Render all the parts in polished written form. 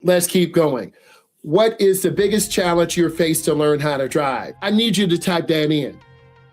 Let's keep going. What is the biggest challenge you're faced to learn how to drive? I need you to type that in.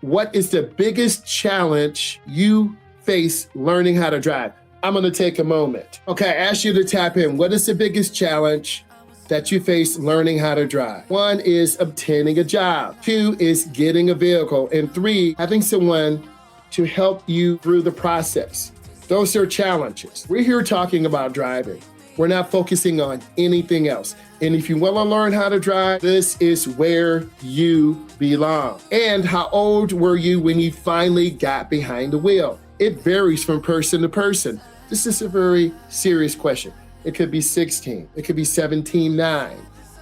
What is the biggest challenge you face learning how to drive? I'm going to take a moment. Okay, I asked you to tap in. What is the biggest challenge that you face learning how to drive? 1 is obtaining a job. 2 is getting a vehicle. And 3, having someone to help you through the process. Those are challenges. We're here talking about driving. We're not focusing on anything else. And if you want to learn how to drive, this is where you belong. And how old were you when you finally got behind the wheel? It varies from person to person. This is a very serious question. It could be 16. It could be 17.9.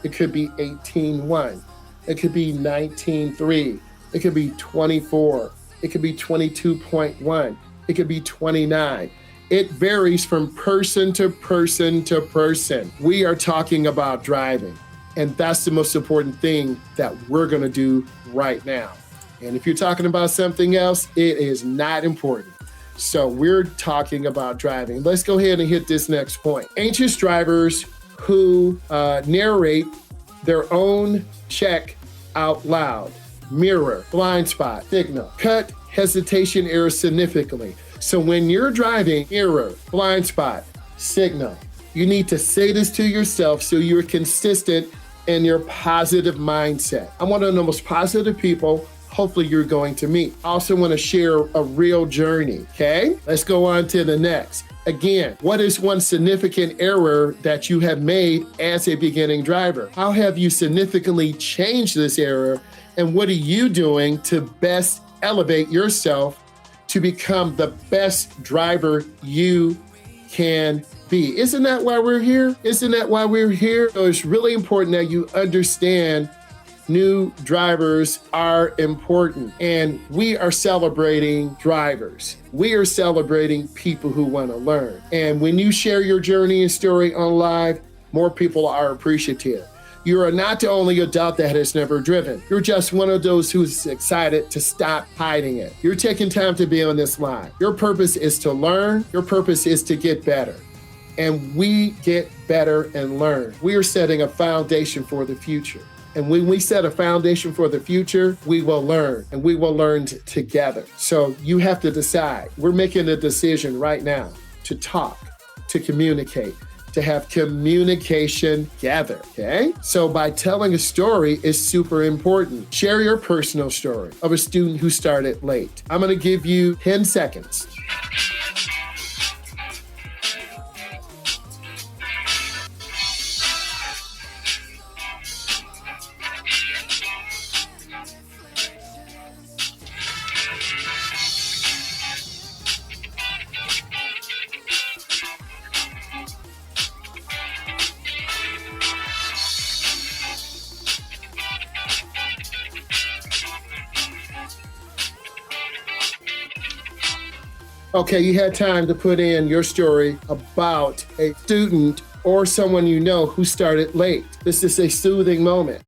It could be 18.1. It could be 19.3. It could be 24. It could be 22.1. It could be 29. It varies from person to person to person. We are talking about driving, and that's the most important thing that we're going to do right now. And if you're talking about something else, it is not important. So we're talking about driving. Let's go ahead and hit this next point. Anxious drivers who narrate their own check out loud. Mirror, blind spot, signal, cut hesitation error significantly. So when you're driving, mirror, blind spot, signal, you need to say this to yourself so you're consistent in your positive mindset. I'm one of the most positive people hopefully you're going to meet. I also want to share a real journey, okay? Let's go on to the next. Again, what is one significant error that you have made as a beginning driver? How have you significantly changed this error? And what are you doing to best elevate yourself to become the best driver you can be? Isn't that why we're here? Isn't that why we're here? So it's really important that you understand new drivers are important, and we are celebrating drivers. We are celebrating people who want to learn. And when you share your journey and story on live, more people are appreciative. You are not the only adult that has never driven. You're just one of those who's excited to stop hiding it. You're taking time to be on this live. Your purpose is to learn. Your purpose is to get better. And we get better and learn. We are setting a foundation for the future. And when we set a foundation for the future, we will learn, and we will learn together. So you have to decide. We're making a decision right now to talk, to communicate, to have communication together, okay? So by telling a story is super important. Share your personal story of a student who started late. I'm gonna give you 10 seconds. Okay, you had time to put in your story about a student or someone you know who started late. This is a soothing moment.